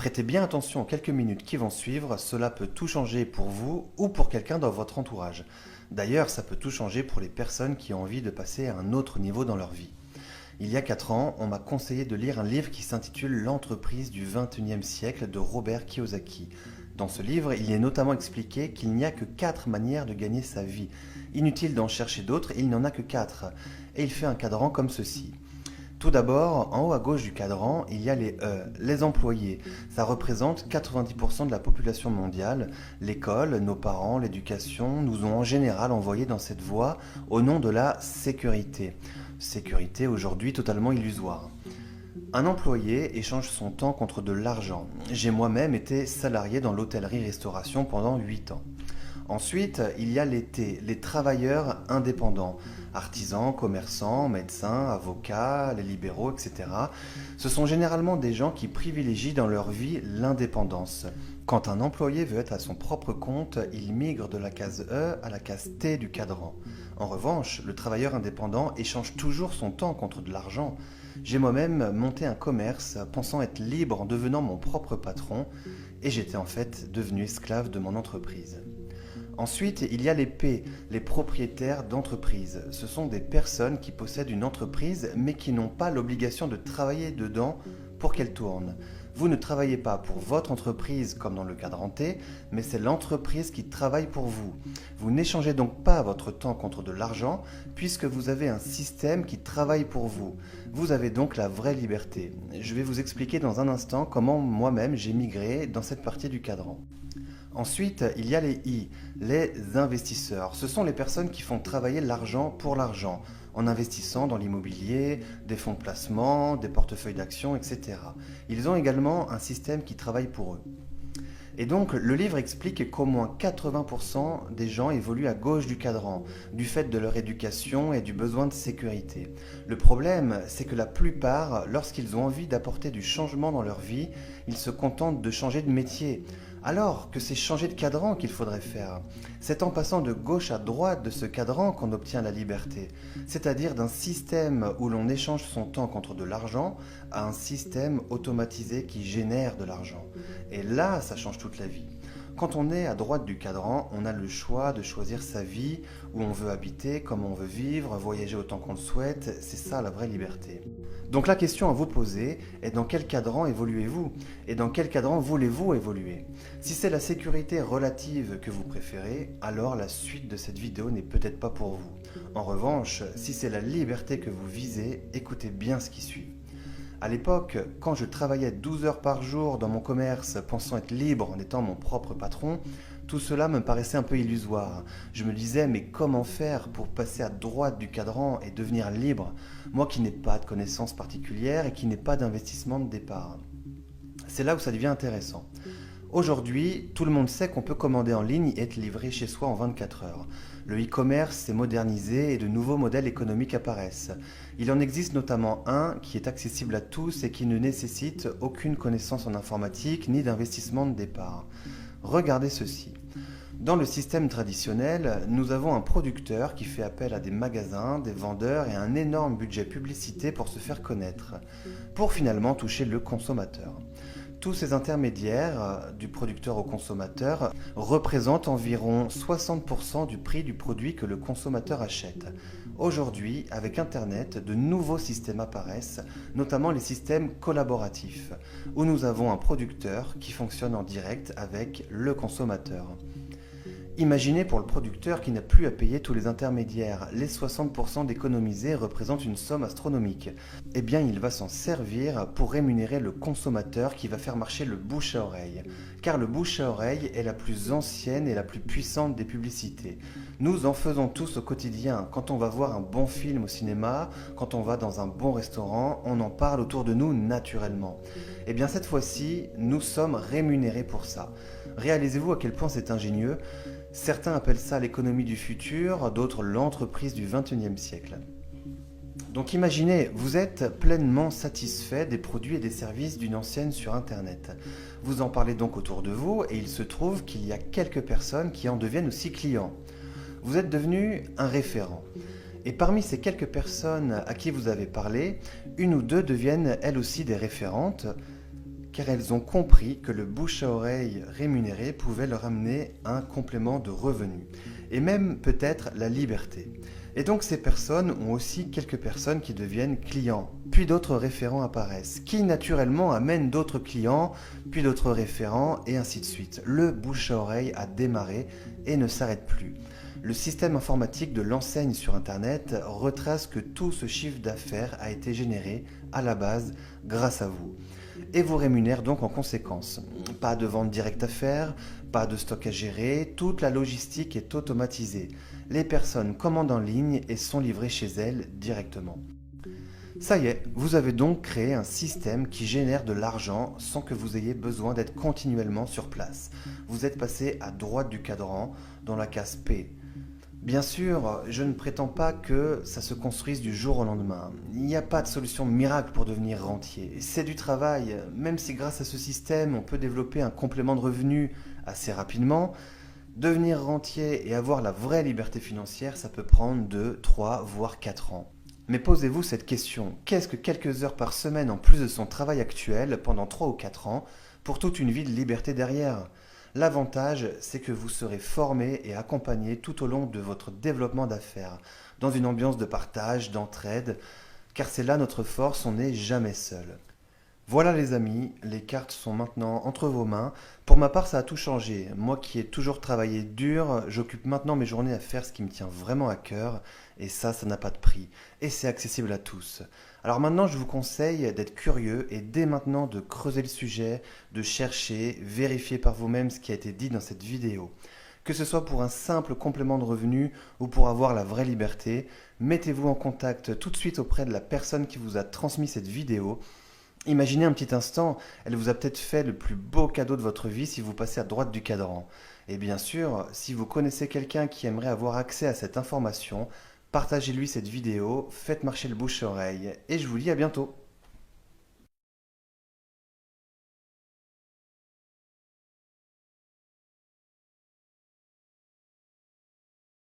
Prêtez bien attention aux quelques minutes qui vont suivre, cela peut tout changer pour vous ou pour quelqu'un dans votre entourage. D'ailleurs, ça peut tout changer pour les personnes qui ont envie de passer à un autre niveau dans leur vie. Il y a 4 ans, on m'a conseillé de lire un livre qui s'intitule L'entreprise du XXIe siècle de Robert Kiyosaki. Dans ce livre, il y est notamment expliqué qu'il n'y a que 4 manières de gagner sa vie. Inutile d'en chercher d'autres, il n'y en a que 4. Et il fait un cadran comme ceci. Tout d'abord, en haut à gauche du cadran, il y a les E, les employés. Ça représente 90% de la population mondiale. L'école, nos parents, l'éducation nous ont en général envoyés dans cette voie au nom de la sécurité. Sécurité aujourd'hui totalement illusoire. Un employé échange son temps contre de l'argent. J'ai moi-même été salarié dans l'hôtellerie-restauration pendant 8 ans. Ensuite, il y a les T, les travailleurs indépendants, artisans, commerçants, médecins, avocats, les libéraux, etc. Ce sont généralement des gens qui privilégient dans leur vie l'indépendance. Quand un employé veut être à son propre compte, il migre de la case E à la case T du cadran. En revanche, le travailleur indépendant échange toujours son temps contre de l'argent. J'ai moi-même monté un commerce pensant être libre en devenant mon propre patron et j'étais en fait devenu esclave de mon entreprise. Ensuite, il y a les P, les propriétaires d'entreprise. Ce sont des personnes qui possèdent une entreprise mais qui n'ont pas l'obligation de travailler dedans pour qu'elle tourne. Vous ne travaillez pas pour votre entreprise comme dans le cadran T, mais c'est l'entreprise qui travaille pour vous. Vous n'échangez donc pas votre temps contre de l'argent puisque vous avez un système qui travaille pour vous. Vous avez donc la vraie liberté. Je vais vous expliquer dans un instant comment moi-même j'ai migré dans cette partie du cadran. Ensuite, il y a les I, les investisseurs. Ce sont les personnes qui font travailler l'argent pour l'argent, en investissant dans l'immobilier, des fonds de placement, des portefeuilles d'actions, etc. Ils ont également un système qui travaille pour eux. Et donc, le livre explique qu'au moins 80% des gens évoluent à gauche du cadran, du fait de leur éducation et du besoin de sécurité. Le problème, c'est que la plupart, lorsqu'ils ont envie d'apporter du changement dans leur vie, ils se contentent de changer de métier. Alors que c'est changer de cadran qu'il faudrait faire. C'est en passant de gauche à droite de ce cadran qu'on obtient la liberté, c'est-à-dire d'un système où l'on échange son temps contre de l'argent à un système automatisé qui génère de l'argent. Et là, ça change toute la vie. Quand on est à droite du cadran, on a le choix de choisir sa vie, où on veut habiter, comment on veut vivre, voyager autant qu'on le souhaite, c'est ça la vraie liberté. Donc la question à vous poser est dans quel cadran évoluez-vous et dans quel cadran voulez-vous évoluer? Si c'est la sécurité relative que vous préférez, alors la suite de cette vidéo n'est peut-être pas pour vous. En revanche, si c'est la liberté que vous visez, écoutez bien ce qui suit. À l'époque, quand je travaillais 12 heures par jour dans mon commerce, pensant être libre en étant mon propre patron, tout cela me paraissait un peu illusoire. Je me disais, mais comment faire pour passer à droite du cadran et devenir libre, moi qui n'ai pas de connaissances particulières et qui n'ai pas d'investissement de départ? C'est là où ça devient intéressant. Aujourd'hui, tout le monde sait qu'on peut commander en ligne et être livré chez soi en 24 heures. Le e-commerce s'est modernisé et de nouveaux modèles économiques apparaissent. Il en existe notamment un qui est accessible à tous et qui ne nécessite aucune connaissance en informatique ni d'investissement de départ. Regardez ceci. Dans le système traditionnel, nous avons un producteur qui fait appel à des magasins, des vendeurs et un énorme budget publicité pour se faire connaître, pour finalement toucher le consommateur. Tous ces intermédiaires, du producteur au consommateur, représentent environ 60% du prix du produit que le consommateur achète. Aujourd'hui, avec Internet, de nouveaux systèmes apparaissent, notamment les systèmes collaboratifs, où nous avons un producteur qui fonctionne en direct avec le consommateur. Imaginez pour le producteur qui n'a plus à payer tous les intermédiaires. Les 60% d'économisés représentent une somme astronomique. Eh bien, il va s'en servir pour rémunérer le consommateur qui va faire marcher le bouche à oreille. Car le bouche à oreille est la plus ancienne et la plus puissante des publicités. Nous en faisons tous au quotidien. Quand on va voir un bon film au cinéma, quand on va dans un bon restaurant, on en parle autour de nous naturellement. Eh bien, cette fois-ci, nous sommes rémunérés pour ça. Réalisez-vous à quel point c'est ingénieux. Certains appellent ça l'économie du futur, d'autres l'entreprise du XXIe siècle. Donc imaginez, vous êtes pleinement satisfait des produits et des services d'une ancienne sur Internet. Vous en parlez donc autour de vous et il se trouve qu'il y a quelques personnes qui en deviennent aussi clients. Vous êtes devenu un référent. Et parmi ces quelques personnes à qui vous avez parlé, une ou deux deviennent elles aussi des référentes. car elles ont compris que le bouche à oreille rémunéré pouvait leur amener un complément de revenu, et même peut-être la liberté. Et donc ces personnes ont aussi quelques personnes qui deviennent clients, puis d'autres référents apparaissent, qui naturellement amènent d'autres clients, puis d'autres référents, et ainsi de suite. Le bouche à oreille a démarré et ne s'arrête plus. Le système informatique de l'enseigne sur Internet retrace que tout ce chiffre d'affaires a été généré à la base grâce à vous. Et vous rémunère donc en conséquence. Pas de vente directe à faire, pas de stock à gérer, toute la logistique est automatisée. Les personnes commandent en ligne et sont livrées chez elles directement. Ça y est, vous avez donc créé un système qui génère de l'argent sans que vous ayez besoin d'être continuellement sur place. Vous êtes passé à droite du cadran dans la case P. Bien sûr, je ne prétends pas que ça se construise du jour au lendemain. Il n'y a pas de solution miracle pour devenir rentier. C'est du travail, même si grâce à ce système, on peut développer un complément de revenu assez rapidement. Devenir rentier et avoir la vraie liberté financière, ça peut prendre 2, 3, voire 4 ans. Mais posez-vous cette question, qu'est-ce que quelques heures par semaine en plus de son travail actuel pendant 3 ou 4 ans pour toute une vie de liberté derrière ? L'avantage, c'est que vous serez formé et accompagné tout au long de votre développement d'affaires, dans une ambiance de partage, d'entraide, car c'est là notre force, on n'est jamais seul. Voilà les amis, les cartes sont maintenant entre vos mains. Pour ma part, ça a tout changé. Moi qui ai toujours travaillé dur, j'occupe maintenant mes journées à faire ce qui me tient vraiment à cœur, et ça n'a pas de prix. Et c'est accessible à tous. Alors maintenant, je vous conseille d'être curieux et dès maintenant de creuser le sujet, de chercher, vérifier par vous-même ce qui a été dit dans cette vidéo. Que ce soit pour un simple complément de revenu ou pour avoir la vraie liberté, mettez-vous en contact tout de suite auprès de la personne qui vous a transmis cette vidéo. Imaginez un petit instant, elle vous a peut-être fait le plus beau cadeau de votre vie si vous passez à droite du cadran. Et bien sûr, si vous connaissez quelqu'un qui aimerait avoir accès à cette information, partagez-lui cette vidéo, faites marcher le bouche-oreille, et je vous dis à bientôt.